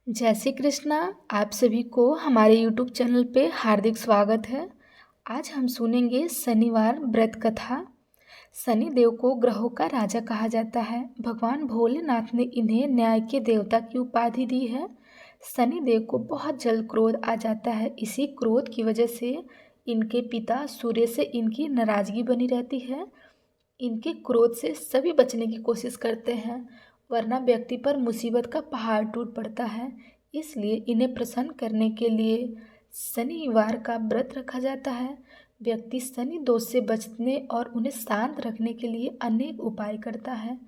जय श्री कृष्णा। आप सभी को हमारे YouTube चैनल पे हार्दिक स्वागत है। आज हम सुनेंगे शनिवार व्रत कथा। शनि देव को ग्रहों का राजा कहा जाता है। भगवान भोलेनाथ ने इन्हें न्याय के देवता की उपाधि दी है। शनि देव को बहुत जल्द क्रोध आ जाता है। इसी क्रोध की वजह से इनके पिता सूर्य से इनकी नाराजगी बनी रहती है। इनके क्रोध से सभी बचने की कोशिश करते हैं, वरना व्यक्ति पर मुसीबत का पहाड़ टूट पड़ता है। इसलिए इन्हें प्रसन्न करने के लिए शनिवार का व्रत रखा जाता है। व्यक्ति शनि दोष से बचने और उन्हें शांत रखने के लिए अनेक उपाय करता है।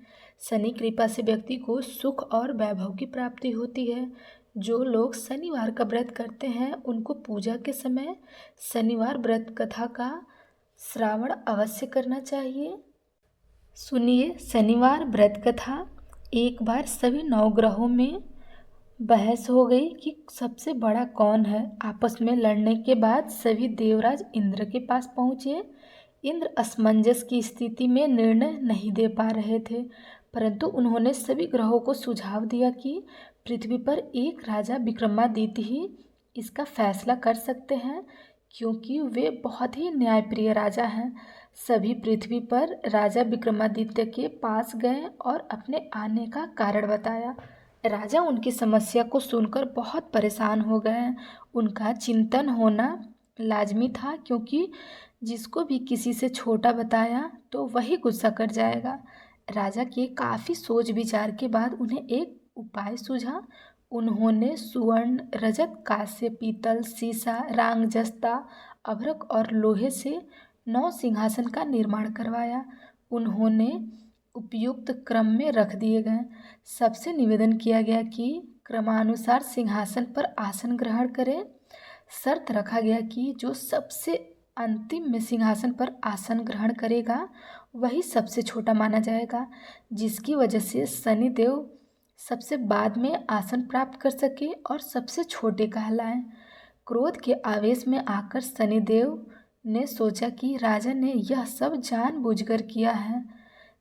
शनि कृपा से व्यक्ति को सुख और वैभव की प्राप्ति होती है। जो लोग शनिवार का व्रत करते हैं उनको पूजा के समय शनिवार व्रत कथा का श्रावण अवश्य करना चाहिए। सुनिए शनिवार व्रत कथा। एक बार सभी नवग्रहों में बहस हो गई कि सबसे बड़ा कौन है। आपस में लड़ने के बाद सभी देवराज इंद्र के पास पहुँचे। इंद्र असमंजस की स्थिति में निर्णय नहीं दे पा रहे थे, परंतु उन्होंने सभी ग्रहों को सुझाव दिया कि पृथ्वी पर एक राजा विक्रमादित्य ही इसका फैसला कर सकते हैं, क्योंकि वे बहुत ही न्यायप्रिय राजा हैं। सभी पृथ्वी पर राजा विक्रमादित्य के पास गए और अपने आने का कारण बताया। राजा उनकी समस्या को सुनकर बहुत परेशान हो गए। उनका चिंतन होना लाजमी था, क्योंकि जिसको भी किसी से छोटा बताया तो वही गुस्सा कर जाएगा। राजा के काफ़ी सोच विचार के बाद उन्हें एक उपाय सूझा। उन्होंने सुवर्ण, रजत, कांस्य, पीतल, सीसा, रांग, जस्ता, अभ्रक और लोहे से 9 सिंहासन का निर्माण करवाया। उन्होंने उपयुक्त क्रम में रख दिए गए। सबसे निवेदन किया गया कि क्रमानुसार सिंहासन पर आसन ग्रहण करें। शर्त रखा गया कि जो सबसे अंतिम में सिंहासन पर आसन ग्रहण करेगा वही सबसे छोटा माना जाएगा, जिसकी वजह से शनिदेव सबसे बाद में आसन प्राप्त कर सके और सबसे छोटे कहलाएं। क्रोध के आवेश में आकर शनिदेव ने सोचा कि राजा ने यह सब जानबूझकर किया है।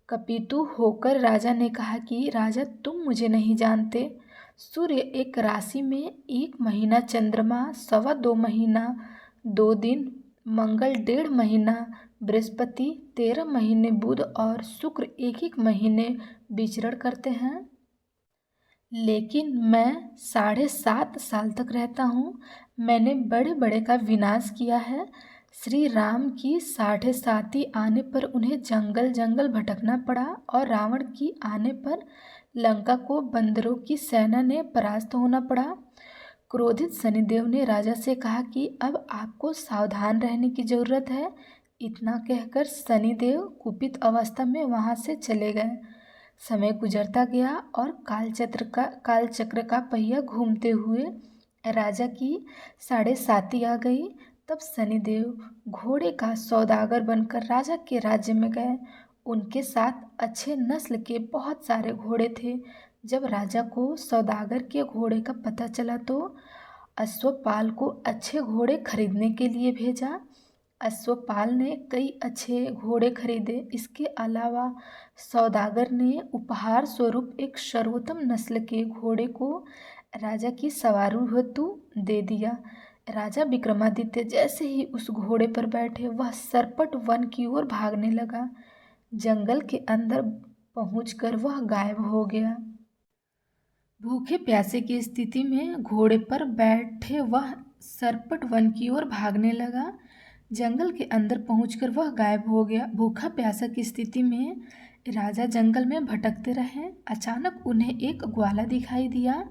कपितु होकर राजा ने कहा कि राजा, तुम मुझे नहीं जानते। सूर्य एक राशि में 1 महीना, चंद्रमा 2.25 महीना 2 दिन, मंगल 1.5 महीना, बृहस्पति 13 महीने, बुध और शुक्र 1-1 महीने विचरण करते हैं। लेकिन मैं 7.5 साल तक रहता हूँ। मैंने बड़े बड़े का विनाश किया है। श्री राम की 7.5 आने पर उन्हें जंगल जंगल भटकना पड़ा और रावण की आने पर लंका को बंदरों की सेना ने परास्त होना पड़ा। क्रोधित शनिदेव ने राजा से कहा कि अब आपको सावधान रहने की जरूरत है। इतना कहकर शनिदेव कुपित अवस्था में वहां से चले गए। समय गुजरता गया और कालचक्र का पहिया घूमते हुए राजा की 7.5 आ गई। तब शनिदेव घोड़े का सौदागर बनकर राजा के राज्य में गए। उनके साथ अच्छे नस्ल के बहुत सारे घोड़े थे। जब राजा को सौदागर के घोड़े का पता चला तो अश्वपाल को अच्छे घोड़े खरीदने के लिए भेजा। अश्वपाल ने कई अच्छे घोड़े खरीदे। इसके अलावा सौदागर ने उपहार स्वरूप एक सर्वोत्तम नस्ल के घोड़े को राजा की सवारी हेतु दे दिया। राजा विक्रमादित्य जैसे ही उस घोड़े पर बैठे वह सरपट वन की ओर भागने लगा। जंगल के अंदर पहुंचकर वह गायब हो गया। भूखे प्यासे की स्थिति में घोड़े पर बैठे वह सरपट वन की ओर भागने लगा। जंगल के अंदर पहुंचकर वह गायब हो गया। भूखा प्यासा की स्थिति में राजा जंगल में भटकते रहे। अचानक उन्हें एक ग्वाला दिखाई दिया,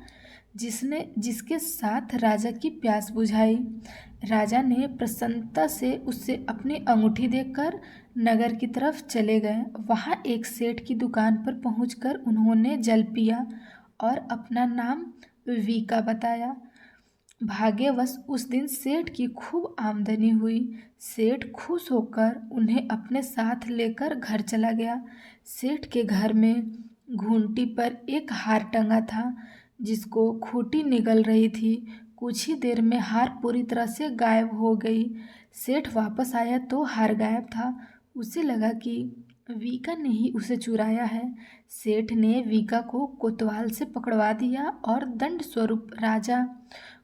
जिसके साथ राजा की प्यास बुझाई। राजा ने प्रसन्नता से उससे अपनी अंगूठी देकर नगर की तरफ चले गए। वहां एक सेठ की दुकान पर पहुंचकर उन्होंने जल पिया और अपना नाम वीका बताया। भाग्यवश उस दिन सेठ की खूब आमदनी हुई। सेठ खुश होकर उन्हें अपने साथ लेकर घर चला गया। सेठ के घर में घूंटी पर एक हार टंगा था, जिसको खूंटी निगल रही थी। कुछ ही देर में हार पूरी तरह से गायब हो गई। सेठ वापस आया तो हार गायब था। उसे लगा कि वीका ने ही उसे चुराया है। सेठ ने वीका को कोतवाल से पकड़वा दिया और दंड स्वरूप राजा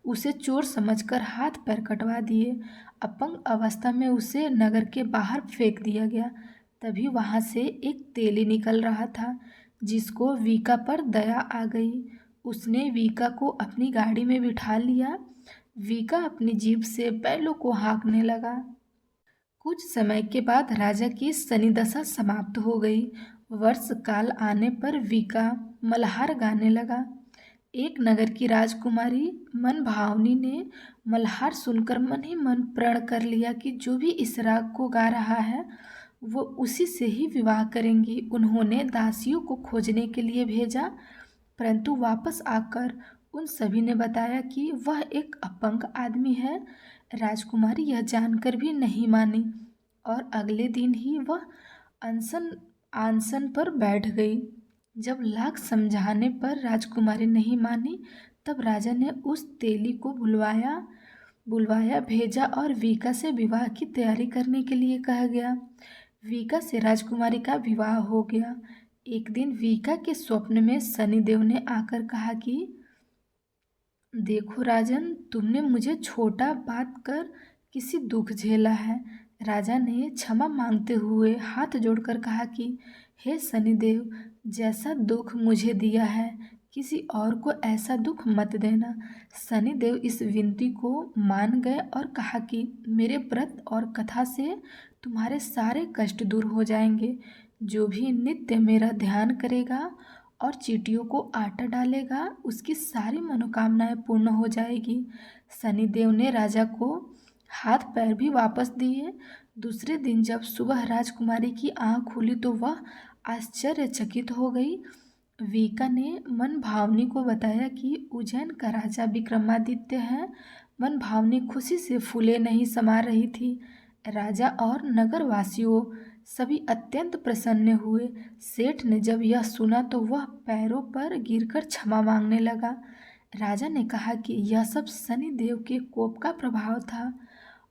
उसे चोर समझकर हाथ पैर कटवा दिए। अपंग अवस्था में उसे नगर के बाहर फेंक दिया गया। तभी वहां से एक तेली निकल रहा था, जिसको वीका पर दया आ गई। उसने वीका को अपनी गाड़ी में बिठा लिया। वीका अपनी जीभ से बैलों को हाँकने लगा। कुछ समय के बाद राजा की शनि दशा समाप्त हो गई। वर्ष काल आने पर वीका मल्हार गाने लगा। एक नगर की राजकुमारी मनभावनी ने मल्हार सुनकर मन ही मन प्रण कर लिया कि जो भी इस राग को गा रहा है वो उसी से ही विवाह करेंगी। उन्होंने दासियों को खोजने के लिए भेजा, परंतु वापस आकर उन सभी ने बताया कि वह एक अपंग आदमी है। राजकुमारी यह जानकर भी नहीं मानी और अगले दिन ही वह आसन पर बैठ गई। जब लाख समझाने पर राजकुमारी नहीं मानी, तब राजा ने उस तेली को बुलवाया भेजा और वीका से विवाह की तैयारी करने के लिए कहा गया। वीका से राजकुमारी का विवाह हो गया। एक दिन वीका के स्वप्न में शनिदेव ने आकर कहा कि देखो राजन, तुमने मुझे छोटा बात कर किसी दुख झेला है। राजा ने क्षमा मांगते हुए हाथ जोड़कर कहा कि हे शनिदेव, जैसा दुख मुझे दिया है किसी और को ऐसा दुख मत देना। शनिदेव इस विनती को मान गए और कहा कि मेरे व्रत और कथा से तुम्हारे सारे कष्ट दूर हो जाएंगे। जो भी नित्य मेरा ध्यान करेगा और चींटियों को आटा डालेगा, उसकी सारी मनोकामनाएं पूर्ण हो जाएगी। शनिदेव ने राजा को हाथ पैर भी वापस दिए। दूसरे दिन जब सुबह राजकुमारी की आंख खुली तो वह आश्चर्यचकित हो गई। वीका ने मनभावनी को बताया कि उज्जैन का राजा विक्रमादित्य है। मनभावनी खुशी से फूले नहीं समा रही थी। राजा और नगरवासियों सभी अत्यंत प्रसन्न हुए। सेठ ने जब यह सुना तो वह पैरों पर गिरकर क्षमा मांगने लगा। राजा ने कहा कि यह सब शनिदेव के कोप का प्रभाव था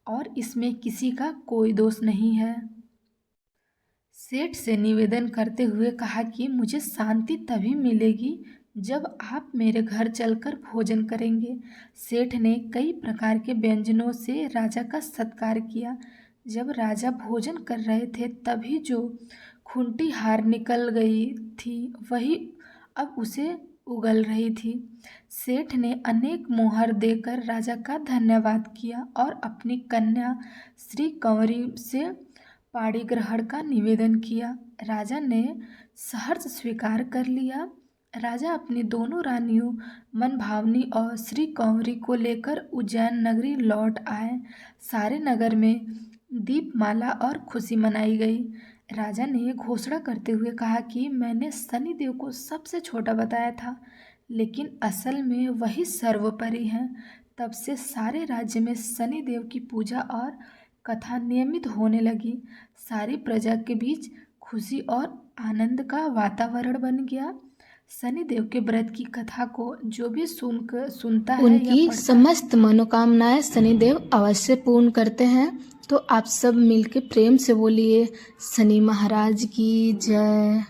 और इसमें किसी का कोई दोष नहीं है। सेठ से निवेदन करते हुए कहा कि मुझे शांति तभी मिलेगी जब आप मेरे घर चलकर भोजन करेंगे। सेठ ने कई प्रकार के व्यंजनों से राजा का सत्कार किया। जब राजा भोजन कर रहे थे तभी जो खूंटी हार निकल गई थी वही अब उसे उगल रही थी। सेठ ने अनेक मोहर देकर राजा का धन्यवाद किया और अपनी कन्या श्री कंवरी से पाणी ग्रहण का निवेदन किया। राजा ने सहर्ष स्वीकार कर लिया। राजा अपनी दोनों रानियों मनभावनी और श्री कंवरी को लेकर उज्जैन नगरी लौट आए। सारे नगर में दीपमाला और खुशी मनाई गई। राजा ने घोषणा करते हुए कहा कि मैंने शनिदेव को सबसे छोटा बताया था, लेकिन असल में वही सर्वोपरि हैं। तब से सारे राज्य में शनिदेव की पूजा और कथा नियमित होने लगी। सारी प्रजा के बीच खुशी और आनंद का वातावरण बन गया। शनिदेव के व्रत की कथा को जो भी सुनता है उनकी समस्त मनोकामनाएं शनिदेव अवश्य पूर्ण करते हैं। तो आप सब मिलके प्रेम से बोलिए शनि महाराज की जय।